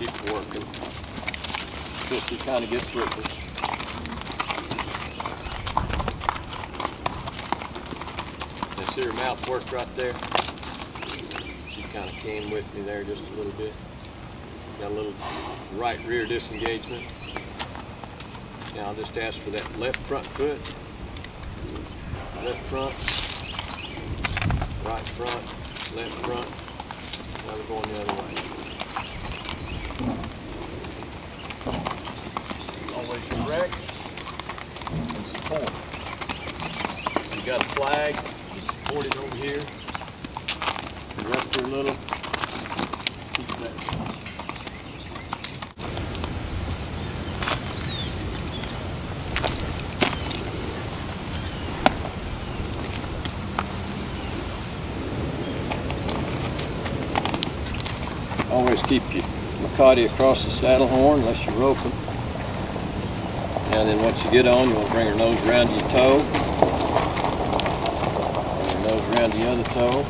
Keep working until she kind of gets slippery. You see her mouth work right there? She kind of came with me there just a little bit. Got a little right rear disengagement. Now I'll just ask for that left front foot. Left front, right front, left front. Now we're going the other way. Always direct and support. You got a flag, you support it over here. Direct her a little. Keep that. Always keep your Macati across the saddle horn unless you're roping. And then once you get on, you want to bring her nose around to your toe. Bring her nose around to the other toe.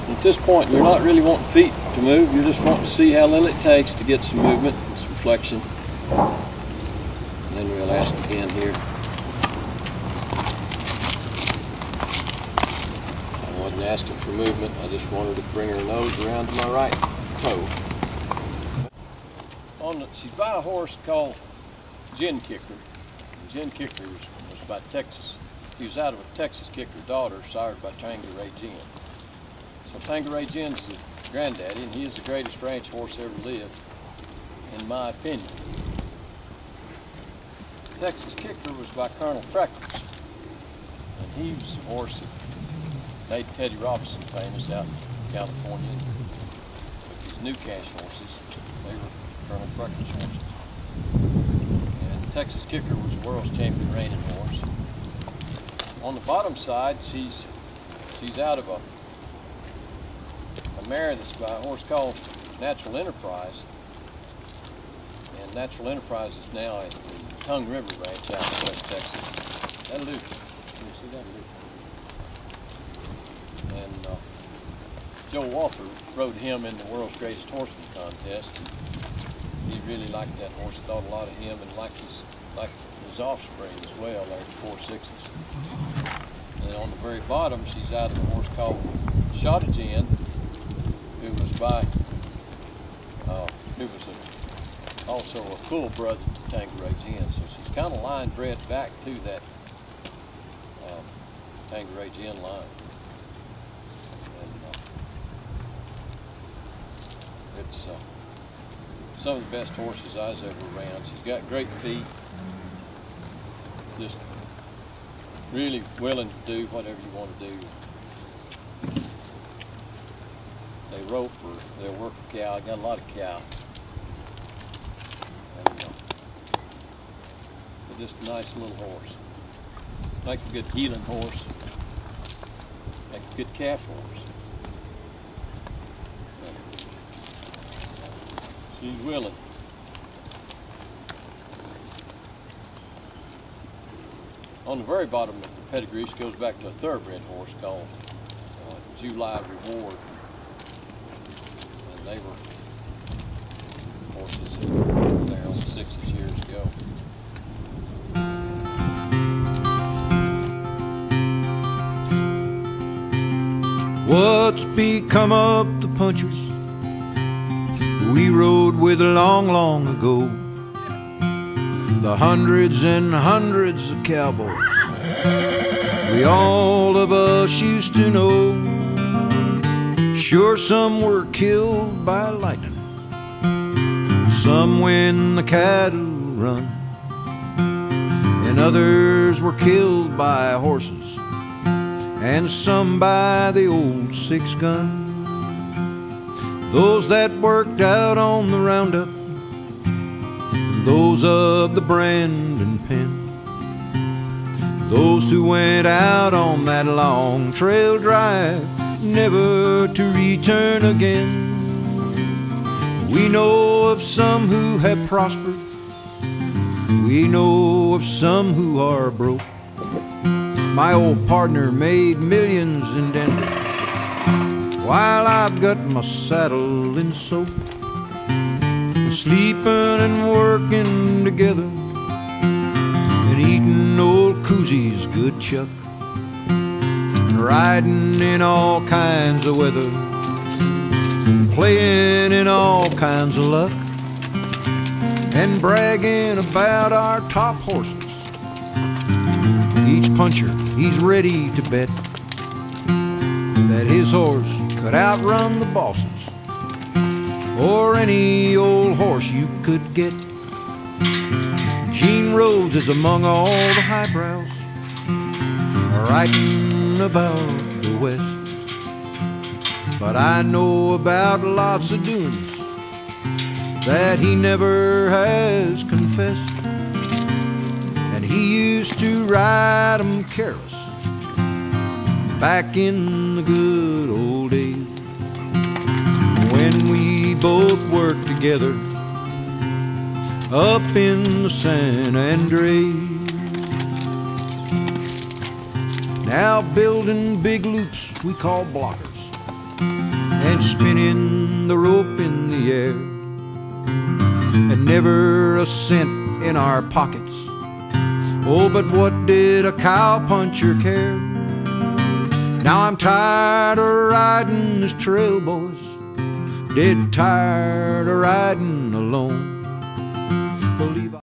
And at this point, you're not really wanting feet to move. You're just wanting to see how little it takes to get some movement, some flexion. And then we'll ask again here. I wasn't asking for movement. I just wanted to bring her nose around to my right toe. She's by a horse called Gin Kicker. Gin Kicker was by Texas. He was out of a Texas Kicker daughter sired by Tanquery Gin. So Tanquery Gin's the granddaddy, and he is the greatest ranch horse ever lived, in my opinion. Texas Kicker was by Colonel Freckles, and he was a horse that made Teddy Robinson famous out in California. With these new cash horses, they were Colonel Freckles horses. And Texas Kicker was a world's champion reining horse. On the bottom side, she's out of a mare that's by a horse called Natural Enterprise. And Natural Enterprise is now at the Tongue River Ranch out in West Texas. That'll do. Can you see that? And Joe Walker rode him in the World's Greatest Horseman contest. He really liked that horse, thought a lot of him, and liked his offspring as well, there at 4 6s. And on the very bottom, she's out of a horse called Shot Gin, who was also a full brother to Tanquery Gin. So she's kind of line bred back to that Tanquery Gin line. And it's some of the best horses I was ever around. She's got great feet, just really willing to do whatever you want to do. They rope or they'll work a cow. I got a lot of cow. And, they're just a nice little horse. Make a good heeling horse. Make a good calf horse. She's willing. On the very bottom of the pedigree, she goes back to a thoroughbred horse called July Reward. And they were horses that were there on the 60s years ago. What's become of the punchers we rode with long, long ago? The hundreds and hundreds of cowboys we all of us used to know. Sure, some were killed by lightning, some when the cattle run, and others were killed by horses, and some by the old 6-gun. Those that worked out on the roundup, those of the brand and pen, those who went out on that long trail drive, never to return again. We know of some who have prospered, we know of some who are broke. My old partner made millions in Denver, while I've got my saddle in soak. sleeping and working together, and eating old Coosie's good chuck, and riding in all kinds of weather, and playing in all kinds of luck, and bragging about our top horses. Each puncher, he's ready to bet that his horse could outrun the bosses, or any old horse you could get. Gene Rhodes is among all the highbrows, writing about the West. But I know about lots of doings that he never has confessed. And he used to ride 'em careless back in the good old days, when we both worked together up in the San Andres. Now building big loops we call blockers, and spinning the rope in the air, and never a cent in our pockets. Oh, but what did a cowpuncher care? Now I'm tired of riding this trail, boys, dead tired of riding alone.